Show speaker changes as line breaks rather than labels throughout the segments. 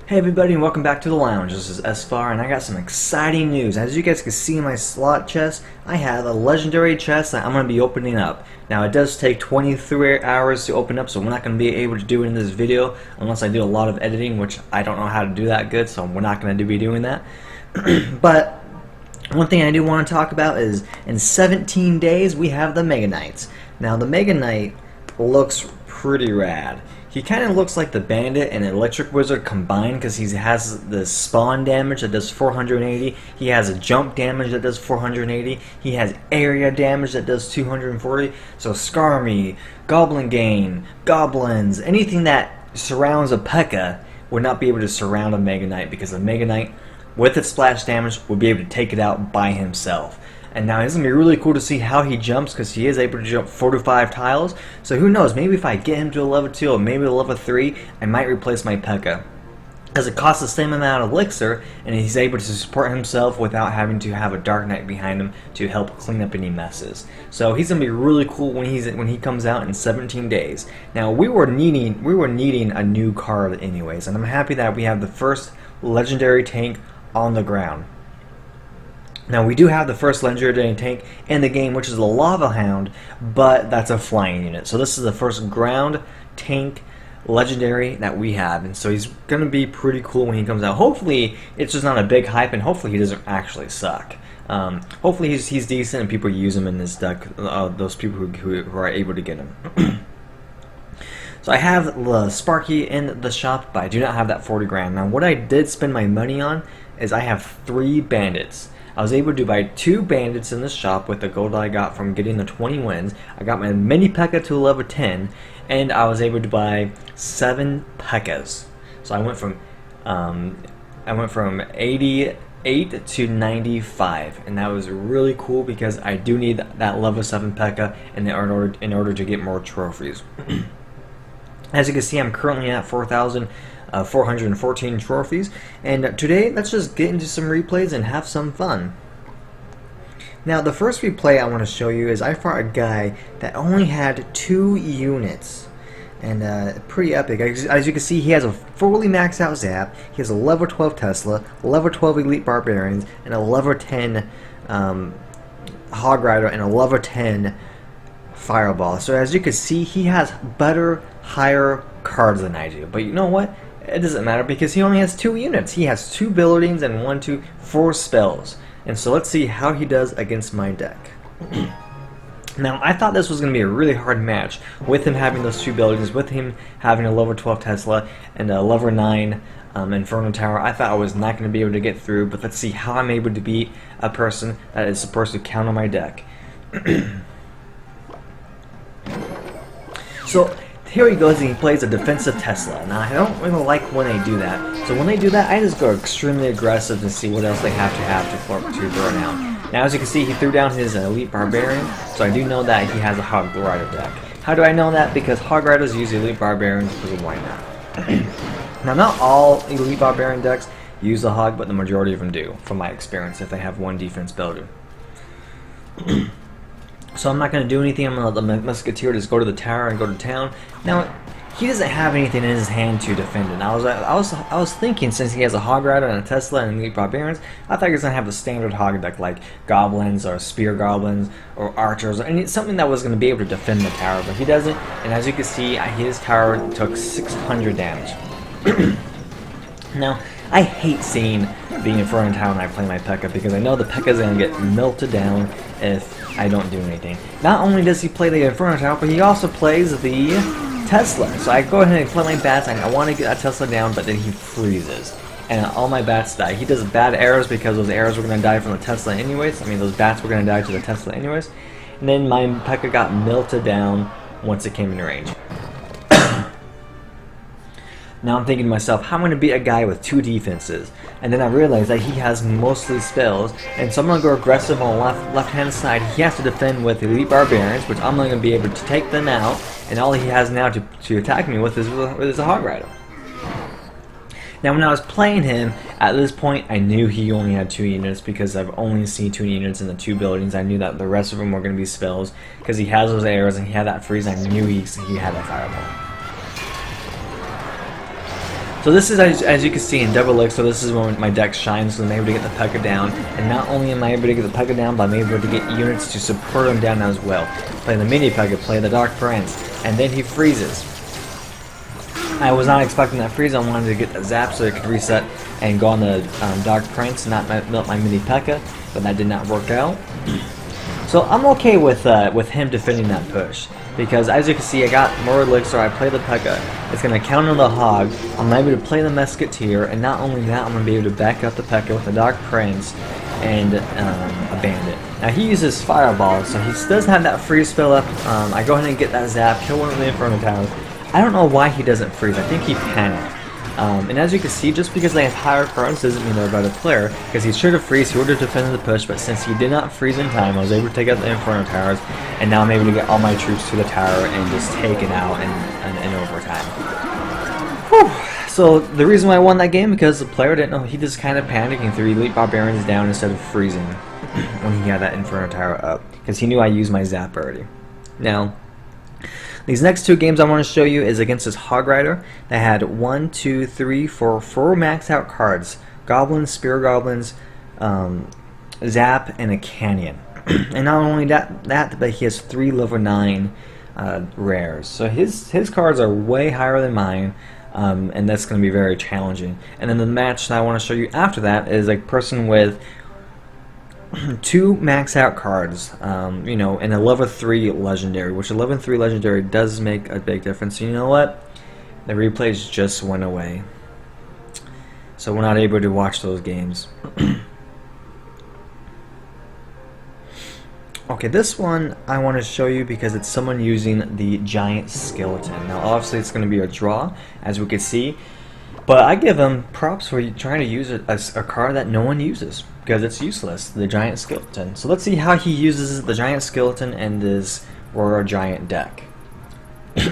Hey everybody and welcome back to the lounge. This is sFar and I got some exciting news. As you guys can see in my slot chest, I have a legendary chest that I'm going to be opening up. Now it does take 23 hours to open up, so we're not going to be able to do it in this video unless I do a lot of editing, which I don't know how to do that good, so we're not going to be doing that. But one thing I do want to talk about is in 17 days we have the Mega Knights. Now the Mega Knight looks pretty rad. He kind of looks like the Bandit and Electric Wizard combined because he has the spawn damage that does 480. He has a jump damage that does 480. He has area damage that does 240. So Skarmy, Goblin Gang, Goblins, anything that surrounds a P.E.K.K.A. would not be able to surround a Mega Knight because the Mega Knight, with its splash damage, will be able to take it out by himself. And now it's going to be really cool to see how he jumps because he is able to jump 4 to 5 tiles. So who knows, maybe if I get him to a level 2 or maybe a level 3, I might replace my P.E.K.K.A. Because it costs the same amount of elixir and he's able to support himself without having to have a Dark Knight behind him to help clean up any messes. So he's going to be really cool when he comes out in 17 days. Now we were needing a new card anyways, and I'm happy that we have the first legendary tank on the ground. Now we do have the first legendary tank in the game, which is the Lava Hound, but that's a flying unit. So this is the first ground tank legendary that we have, and so he's going to be pretty cool when he comes out. Hopefully it's just not a big hype, and hopefully he doesn't actually suck. Hopefully he's decent and people use him in this deck, those people who are able to get him. So I have the Sparky in the shop, but I do not have that 40 grand. Now what I did spend my money on is I have 3 bandits. I was able to buy 2 bandits in the shop with the gold I got from getting the 20 wins. I got my mini P.E.K.K.A. to level 10, and I was able to buy 7 P.E.K.K.As. So I went from 88 to 95, and that was really cool because I do need that level 7 P.E.K.K.A. in order to get more trophies. As you can see, I'm currently at 4,414 trophies, and today let's just get into some replays and have some fun. Now the first replay I want to show you is I fought a guy that only had 2 units, and pretty epic. As you can see, he has a fully maxed out Zap, he has a level 12 Tesla, level 12 Elite Barbarians, and a level 10 Hog Rider, and a level 10 Fireball. So as you can see, he has better, higher cards than I do. But you know what? It doesn't matter because he only has 2 units. He has 2 buildings and 4 spells. And so let's see how he does against my deck. Now I thought this was going to be a really hard match with him having those 2 buildings, with him having a level 12 Tesla and a level 9 Inferno Tower. I thought I was not going to be able to get through, but let's see how I'm able to beat a person that is supposed to counter my deck. So here he goes and he plays a defensive Tesla. Now I don't really like when they do that. So when they do that, I just go extremely aggressive to see what else they have to throw down. Now as you can see, he threw down his Elite Barbarian, so I do know that he has a Hog Rider deck. How do I know that? Because Hog Riders use Elite Barbarians, because why not? Now not all Elite Barbarian decks use the Hog, but the majority of them do, from my experience, if they have 1 defense builder. So I'm not going to do anything. I'm going to let the Musketeer just go to the tower and go to town. Now, he doesn't have anything in his hand to defend it. I was thinking, since he has a Hog Rider and a Tesla and Elite Barbarians, I thought he was going to have the standard Hog deck like Goblins or Spear Goblins or Archers, or something that was going to be able to defend the tower, but he doesn't. And as you can see, his tower took 600 damage. Now, I hate seeing the Inferno Tower when I play my P.E.K.K.A. because I know the P.E.K.K.A. is going to get melted down if I don't do anything. Not only does he play the Inferno Tower, but he also plays the Tesla. So I go ahead and play my bats, and I want to get that Tesla down, but then he freezes. And all my bats die. He does bad arrows because those arrows were going to die from the Tesla anyways. I mean, those bats were going to die to the Tesla anyways. And then my P.E.K.K.A. got melted down once it came in range. Now I'm thinking to myself, how am I going to beat a guy with 2 defenses? And then I realized that he has mostly spells, and so I'm going to go aggressive on the left-hand side. He has to defend with Elite Barbarians, which I'm not going to be able to take them out, and all he has now to attack me with is a Hog Rider. Now when I was playing him, at this point I knew he only had 2 units because I've only seen 2 units in the 2 buildings. I knew that the rest of them were going to be spells because he has those arrows and he had that freeze. I knew he had that Fireball. So this is, as you can see in double elixir, this is when my deck shines, so I'm able to get the P.E.K.K.A down, and not only am I able to get the P.E.K.K.A down, but I'm able to get units to support him down as well. Play the mini P.E.K.K.A, play the Dark Prince, and then he freezes. I was not expecting that freeze. I wanted to get the zap so it could reset and go on the Dark Prince, not melt my mini P.E.K.K.A, but that did not work out. So I'm okay with him defending that push, because as you can see, I got more elixir, I play the P.E.K.K.A, it's going to counter the Hog, I'm able to play the Musketeer, and not only that, I'm going to be able to back up the P.E.K.K.A with the Dark Prince and a Bandit. Now he uses Fireball, so he does have that freeze spell up. I go ahead and get that zap, kill one of the Inferno Towers. I don't know why he doesn't freeze, I think he panicked. And as you can see, just because they have higher cards doesn't mean they're a better player, because he should have freezed, he would have defended the push, but since he did not freeze in time, I was able to take out the Inferno Towers, and now I'm able to get all my troops to the tower and just take it out in overtime. Whew. So the reason why I won that game, because the player didn't know, he just kind of panicked and threw Elite Barbarians down instead of freezing when he had that Inferno Tower up, because he knew I used my zap already. Now, these next two games I want to show you is against this Hog Rider that had 4 maxed out cards: Goblins, Spear Goblins, Zap, and a Canyon. And not only that, but he has 3 level 9 rares. So his cards are way higher than mine, and that's going to be very challenging. And then the match that I want to show you after that is a person with 2 max out cards, you know, and a level 3 legendary, which a level 3 legendary does make a big difference. You know what? The replays just went away, so we're not able to watch those games. Okay, this one I want to show you because it's someone using the Giant Skeleton. Now obviously it's going to be a draw, as we can see, but I give him props for trying to use a card that no one uses, because it's useless, the Giant Skeleton. So let's see how he uses the Giant Skeleton in this Royal Giant deck. So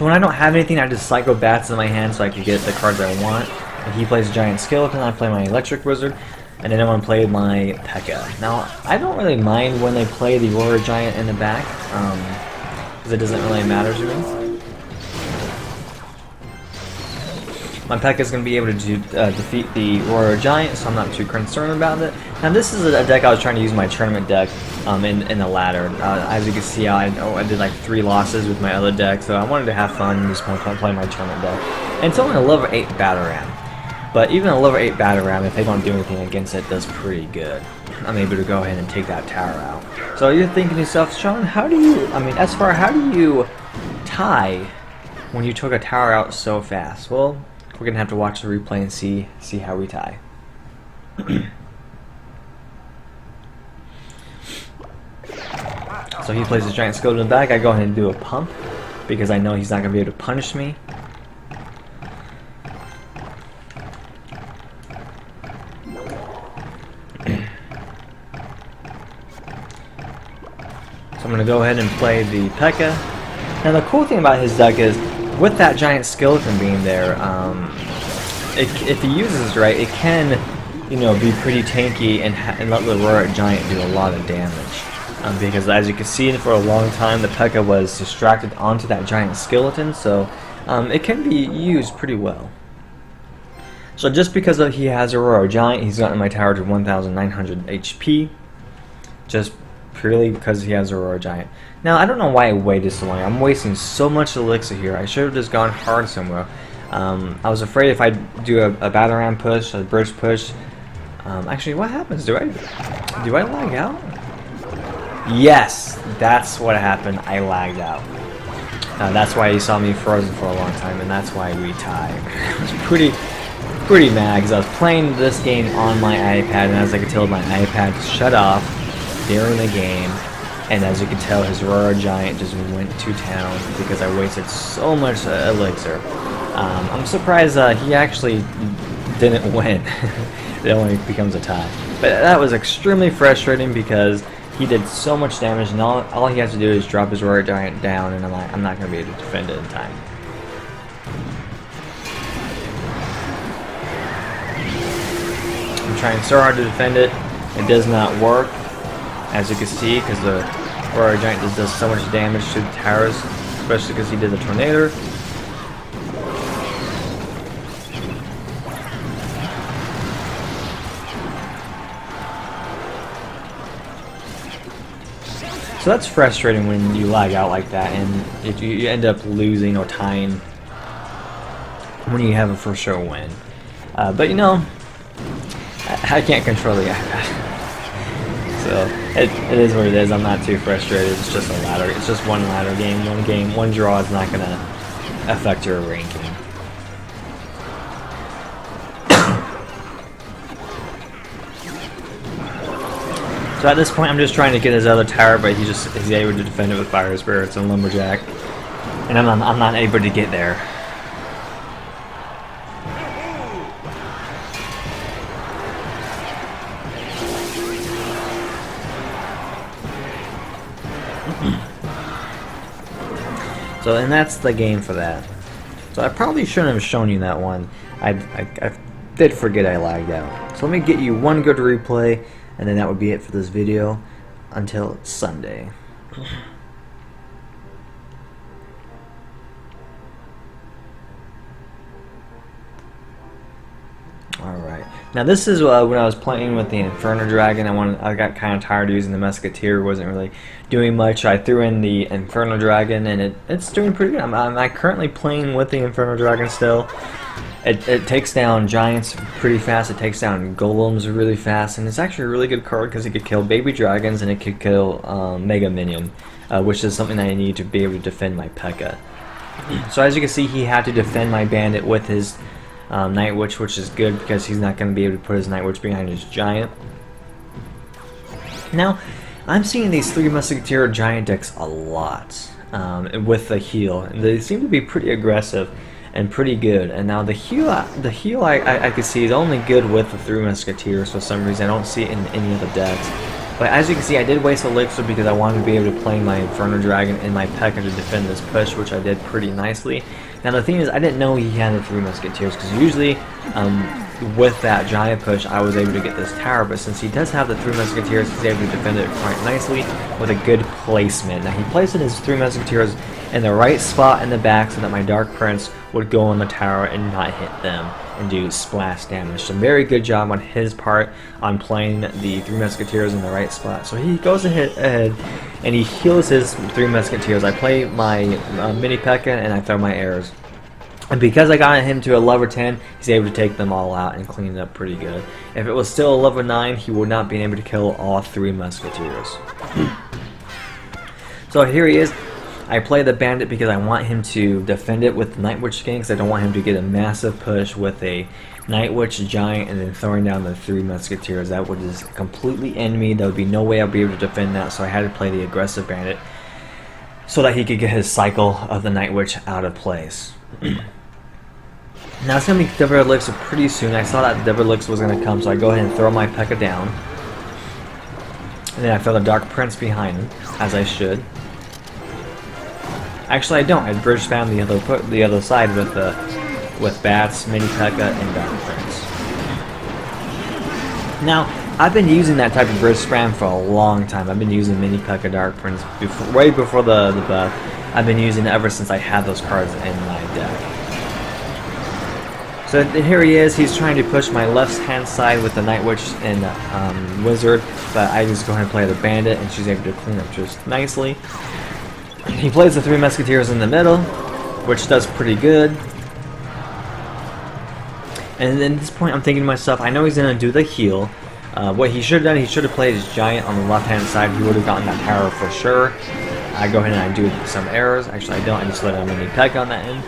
when I don't have anything, I just Psycho Bats in my hand so I can get the cards I want. If he plays Giant Skeleton, I play my Electric Wizard, and then I'm going to play my P.E.K.K.A. Now, I don't really mind when they play the Royal Giant in the back, because it doesn't really matter to me. My P.E.K.K.A is going to be able to defeat the Royal Giant, so I'm not too concerned about it. Now this is a deck I was trying to use my tournament deck in the ladder. As you can see, I did like 3 losses with my other deck, so I wanted to have fun and just play my tournament deck. And it's only a level 8 battle ram, but even a level 8 battle ram, if they don't do anything against it, does pretty good. I'm able to go ahead and take that tower out. So you're thinking to yourself, Sean, how do you, sFar, how do you tie when you took a tower out so fast? Well, we're gonna have to watch the replay and see how we tie. So he plays his Giant Skeleton in the back. I go ahead and do a pump because I know he's not gonna be able to punish me. So I'm gonna go ahead and play the P.E.K.K.A. Now the cool thing about his deck is, with that Giant Skeleton being there, if he uses it right, it can, you know, be pretty tanky and let the Royal Giant do a lot of damage. Because as you can see, for a long time the P.E.K.K.A was distracted onto that Giant Skeleton, so it can be used pretty well. So just because he has a Royal Giant, he's gotten my tower to 1,900 HP, just purely because he has a Royal Giant. Now, I don't know why I waited so long. I'm wasting so much elixir here. I should have just gone hard somewhere. I was afraid if I do a battle ram push, a bridge push. Actually, what happens? Do I lag out? Yes, that's what happened. I lagged out. That's why you saw me frozen for a long time, and that's why we tied. I was pretty mad because I was playing this game on my iPad, and as I could tell, my iPad shut off during the game. And as you can tell, his Royal Giant just went to town because I wasted so much elixir. I'm surprised he actually didn't win. It only becomes a tie. But that was extremely frustrating because he did so much damage, and all he has to do is drop his Royal Giant down, and I'm not going to be able to defend it in time. I'm trying so hard to defend it. It does not work, as you can see, because the Royal Giant just does so much damage to the towers, especially because he did the tornado. So that's frustrating when you lag out like that and you end up losing or tying when you have a for sure win. But you know, I can't control the so it is what it is. I'm not too frustrated. It's just a ladder. It's just one ladder game. One draw is not gonna affect your ranking. So at this point, I'm just trying to get his other tower, but he's able to defend it with fire spirits and lumberjack, and I'm not able to get there. So, and that's the game for that. So I probably shouldn't have shown you that one. I did forget I lagged out. So let me get you one good replay, and then that would be it for this video until Sunday. Alright, now this is when I was playing with the Inferno Dragon. I got kind of tired of using the Musketeer. Wasn't really doing much. I threw in the Inferno Dragon, and it's doing pretty good. I'm currently playing with the Inferno Dragon still. It takes down giants pretty fast. It takes down golems really fast, and it's actually a really good card because it could kill baby dragons and it could kill Mega Minion, which is something that I need to be able to defend my P.E.K.K.A. So as you can see, he had to defend my bandit with his Night Witch, which is good because he's not going to be able to put his Night Witch behind his giant. Now, I'm seeing these 3 Musketeer giant decks a lot with the heal, and they seem to be pretty aggressive and pretty good. And now the heal I could see is only good with the 3 Musketeers for some reason. I don't see it in any other decks. But as you can see, I did waste Elixir because I wanted to be able to play my Inferno Dragon and my P.E.K.K.A. to defend this push, which I did pretty nicely. Now the thing is, I didn't know he had the 3 Musketeers because usually with that giant push I was able to get this tower, but since he does have the 3 Musketeers, he's able to defend it quite nicely with a good placement. Now he placed his 3 Musketeers in the right spot in the back so that my Dark Prince would go on the tower and not hit them and do splash damage. So very good job on his part on playing the 3 Musketeers in the right spot. So he goes ahead and he heals his 3 Musketeers. I play my mini P.E.K.K.A. and I throw my arrows. And because I got him to a level 10, he's able to take them all out and clean it up pretty good. If it was still a level 9, he would not be able to kill all 3 Musketeers. So here he is. I play the bandit because I want him to defend it with the Night Witch King, because I don't want him to get a massive push with a Night Witch giant and then throwing down the 3 Musketeers. That would just completely end me. There would be no way I'd be able to defend that, so I had to play the aggressive bandit so that he could get his cycle of the Night Witch out of place. Now it's going to be Devil Elixir pretty soon. I saw that Devil Elixir was going to come, so I go ahead and throw my P.E.K.K.A. down. And then I throw the Dark Prince behind him, as I should. Actually, I don't. I bridge spam the other side with Bats, Mini P.E.K.K.A. and Dark Prince. Now, I've been using that type of bridge spam for a long time. I've been using Mini P.E.K.K.A. Dark Prince way before the buff. I've been using it ever since I had those cards in my deck. So here he is. He's trying to push my left-hand side with the Night Witch and Wizard, but I just go ahead and play the Bandit, and she's able to clean up just nicely. He plays the 3 Musketeers in the middle, which does pretty good. And at this point, I'm thinking to myself, I know he's going to do the heal. What he should have done, he should have played his giant on the left-hand side. He would have gotten that tower for sure. I go ahead and I do some errors. Actually, I don't. I just let him mini P.E.K.K.A. on that end.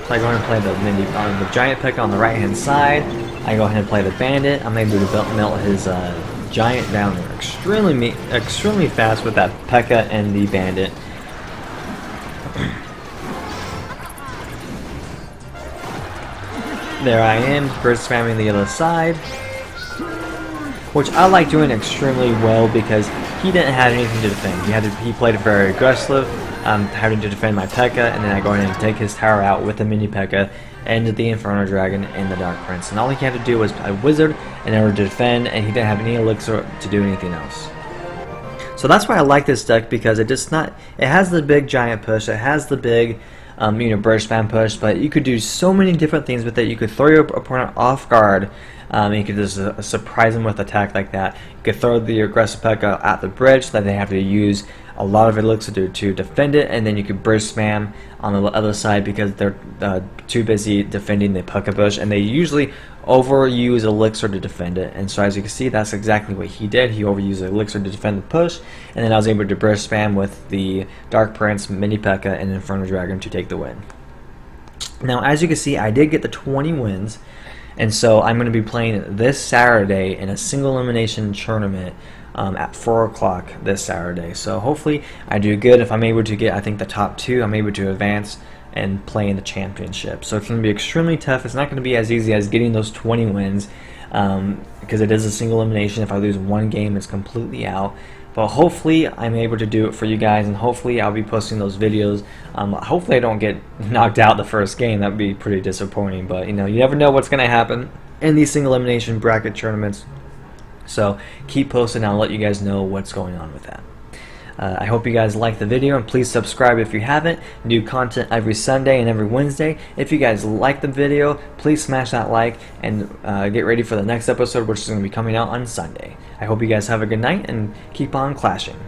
So I go ahead and play the giant P.E.K.K.A. on the right-hand side. I go ahead and play the bandit. I'm able to melt his giant down there extremely fast with that P.E.K.K.A. and the bandit. There I am, burst spamming the other side, which I like doing extremely well because he didn't have anything to defend. He played it very aggressive, having to defend my P.E.K.K.A. and then I go in and take his tower out with the mini P.E.K.K.A. and the Inferno Dragon and the Dark Prince. And all he had to do was a Wizard in order to defend, and he didn't have any elixir to do anything else. So that's why I like this deck, because it has the big giant push, it has the big burst spam push, but you could do so many different things with it. You could throw your opponent off guard. You could just surprise them with attack like that. You could throw the aggressive P.E.K.K.A. at the bridge so that they have to use a lot of elixir to defend it, and then you could burst spam on the other side because they're too busy defending the P.E.K.K.A. push, and they usually overuse elixir to defend it. And so as you can see, that's exactly what he did. He overused elixir to defend the push, and then I was able to burst spam with the Dark Prince, Mini P.E.K.K.A. and Inferno Dragon to take the win. Now as you can see, I did get the 20 wins, and so I'm going to be playing this Saturday in a single elimination tournament at 4 o'clock this Saturday. So hopefully I do good. If I'm able to get, I think, the top 2, I'm able to advance and play in the championship. So it's going to be extremely tough. It's not going to be as easy as getting those 20 wins because it is a single elimination. If I lose one game, it's completely out. But hopefully I'm able to do it for you guys, and hopefully I'll be posting those videos. Hopefully I don't get knocked out the first game. That would be pretty disappointing, but you never know what's going to happen in these single elimination bracket tournaments. So keep posting, and I'll let you guys know what's going on with that. I hope you guys like the video, and please subscribe if you haven't. New content every Sunday and every Wednesday. If you guys like the video, please smash that like, and get ready for the next episode, which is going to be coming out on Sunday. I hope you guys have a good night and keep on clashing.